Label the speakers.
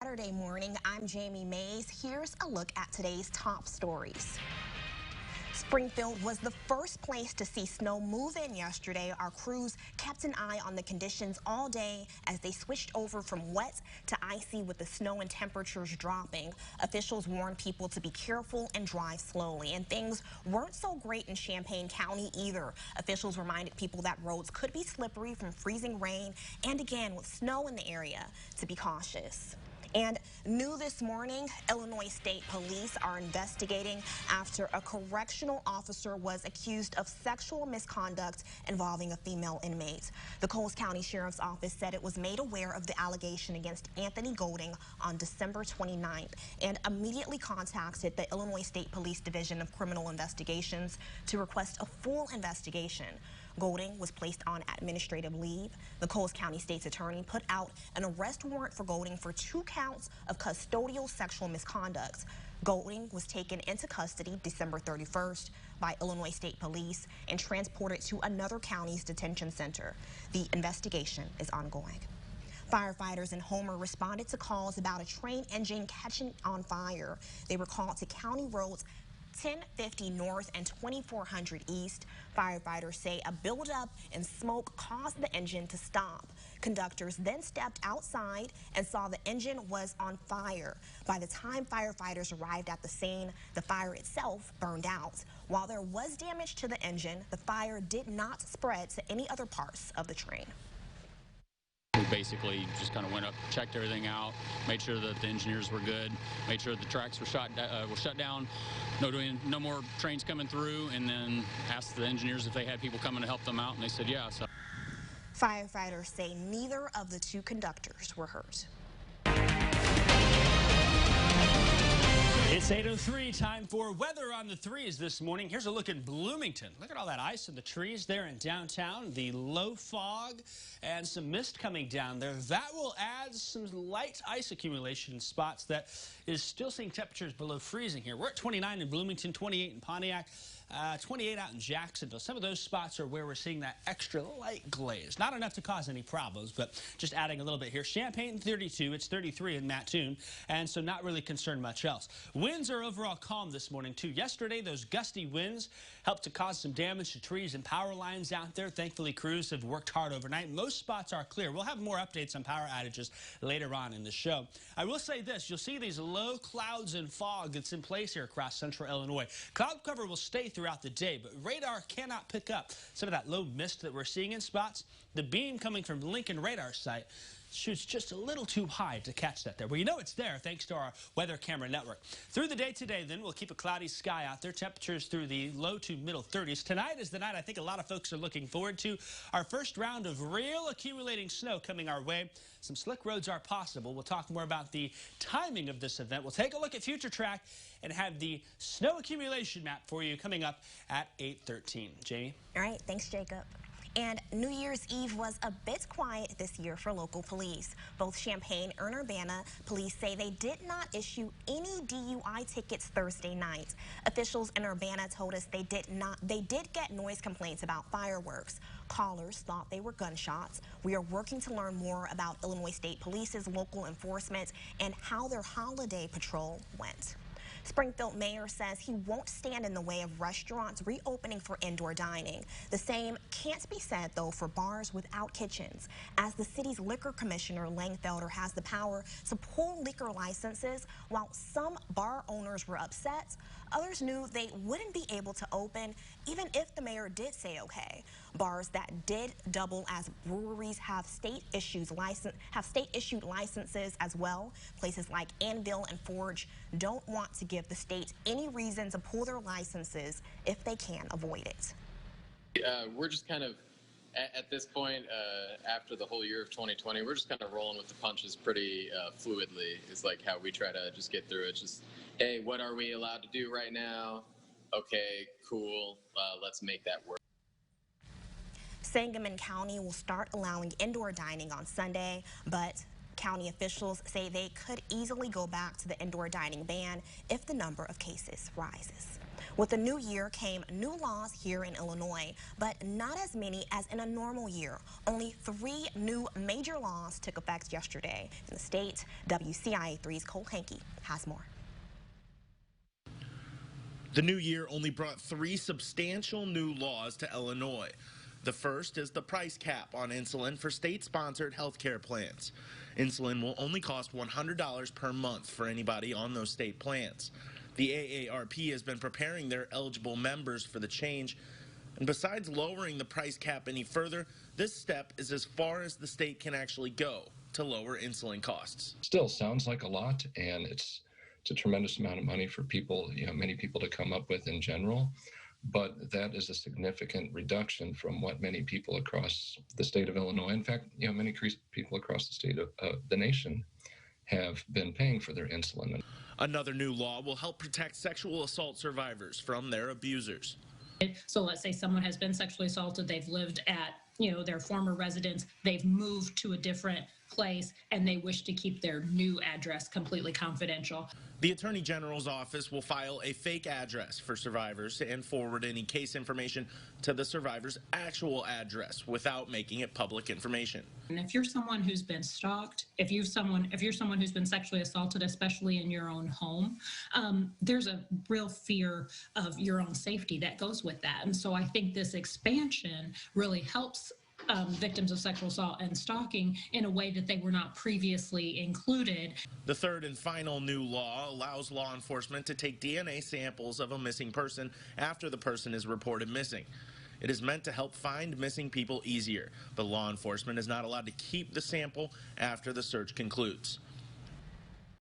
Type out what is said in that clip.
Speaker 1: Saturday morning, I'm Jamie Mays. Here's a look at today's top stories. Springfield was the first place to see snow move in yesterday. Our crews kept an eye on the conditions all day as they switched over from wet to icy with the snow and temperatures dropping. Officials warned people to be careful and drive slowly. And things weren't so great in Champaign County either. Officials reminded people that roads could be slippery from freezing rain and again with snow in the area to be cautious. And new this morning, Illinois State Police are investigating after a correctional officer was accused of sexual misconduct involving a female inmate. The Coles County Sheriff's Office said it was made aware of the allegation against Anthony Golding on December 29th and immediately contacted the Illinois State Police Division of Criminal Investigations to request a full investigation. Golding was placed on administrative leave. The Coles County State's attorney put out an arrest warrant for Golding for 2 counts of custodial sexual misconduct. Golding was taken into custody December 31st by Illinois State Police and transported to another county's detention center. The investigation is ongoing. Firefighters in Homer responded to calls about a train engine catching on fire. They were called to County Roads 1050 North and 2400 East. Firefighters say a buildup in smoke caused the engine to stop. Conductors then stepped outside and saw the engine was on fire. By the time firefighters arrived at the scene, the fire itself burned out. While there was damage to the engine, the fire did not spread to any other parts of the train.
Speaker 2: We basically just kind of went up, checked everything out, made sure that the engineers were good, made sure the tracks were shut down, no more trains coming through, and then asked the engineers if they had people coming to help them out, and they said yeah. So.
Speaker 1: Firefighters say neither of the 2 conductors were hurt.
Speaker 3: It's 8:03, time for weather on the 3s this morning. Here's a look at Bloomington. Look at all that ice in the trees there in downtown, the low fog and some mist coming down there. That will add some light ice accumulation in spots that is still seeing temperatures below freezing here. We're at 29 in Bloomington, 28 in Pontiac, 28 out in Jacksonville. Some of those spots are where we're seeing that extra light glaze. Not enough to cause any problems, but just adding a little bit here. Champaign 32, it's 33 in Mattoon, and so not really concerned much else. Winds are overall calm this morning, too. Yesterday, those gusty winds helped to cause some damage to trees and power lines out there. Thankfully, crews have worked hard overnight. Most spots are clear. We'll have more updates on power outages later on in the show. I will say this. You'll see these low clouds and fog that's in place here across central Illinois. Cloud cover will stay throughout the day, but radar cannot pick up some of that low mist that we're seeing in spots. The beam coming from Lincoln radar site shoots just a little too high to catch that there. Well, you know it's there thanks to our weather camera network. Through the day today, then, we'll keep a cloudy sky out there. Temperatures through the low to middle 30s. Tonight is the night I think a lot of folks are looking forward to. Our first round of real accumulating snow coming our way. Some slick roads are possible. We'll talk more about the timing of this event. We'll take a look at Future Track and have the snow accumulation map for you coming up at 8:13. Jamie?
Speaker 1: All right, thanks, Jacob. And New Year's Eve was a bit quiet this year for local police. Both Champaign and Urbana police say they did not issue any DUI tickets Thursday night. Officials in Urbana told us they did get noise complaints about fireworks. Callers thought they were gunshots. We are working to learn more about Illinois State Police's local enforcement and how their holiday patrol went. Springfield mayor says he won't stand in the way of restaurants reopening for indoor dining. The same can't be said, though, for bars without kitchens, as the city's liquor commissioner, Langfelder, has the power to pull liquor licenses. While some bar owners were upset, others knew they wouldn't be able to open even if the mayor did say okay. Bars that did double as breweries have state-issued licenses as well. Places like Anvil and Forge don't want to give the state any reason to pull their licenses if they can avoid it.
Speaker 4: We're just kind of, at this point, after the whole year of 2020, we're just kind of rolling with the punches pretty fluidly. It's like how we try to just get through it. Just, hey, what are we allowed to do right now? Okay, cool, let's make that work.
Speaker 1: Sangamon County will start allowing indoor dining on Sunday, but county officials say they could easily go back to the indoor dining ban if the number of cases rises. With the new year came new laws here in Illinois, but not as many as in a normal year. Only 3 new major laws took effect yesterday in the state. WCIA 3's Cole Hankey has more.
Speaker 5: The new year only brought 3 substantial new laws to Illinois. The first is the price cap on insulin for state-sponsored health care plans. Insulin will only cost $100 per month for anybody on those state plans. The AARP has been preparing their eligible members for the change. And besides lowering the price cap any further, this step is as far as the state can actually go to lower insulin costs.
Speaker 6: Still sounds like a lot, and it's a tremendous amount of money for people, many people to come up with in general. But that is a significant reduction from what many people across the state of Illinois, in fact, many people across the state of the nation have been paying for their insulin.
Speaker 5: Another new law will help protect sexual assault survivors from their abusers.
Speaker 7: So let's say someone has been sexually assaulted, they've lived at their former residence, they've moved to a different place, and they wish to keep their new address completely confidential.
Speaker 5: The Attorney General's office will file a fake address for survivors and forward any case information to the survivor's actual address without making it public information.
Speaker 7: And if you're someone who's been stalked, if you're someone who's been sexually assaulted, especially in your own home, there's a real fear of your own safety that goes with that. And so I think this expansion really helps victims of sexual assault and stalking in a way that they were not previously included.
Speaker 5: The third and final new law allows law enforcement to take DNA samples of a missing person after the person is reported missing. It is meant to help find missing people easier, but law enforcement is not allowed to keep the sample after the search concludes.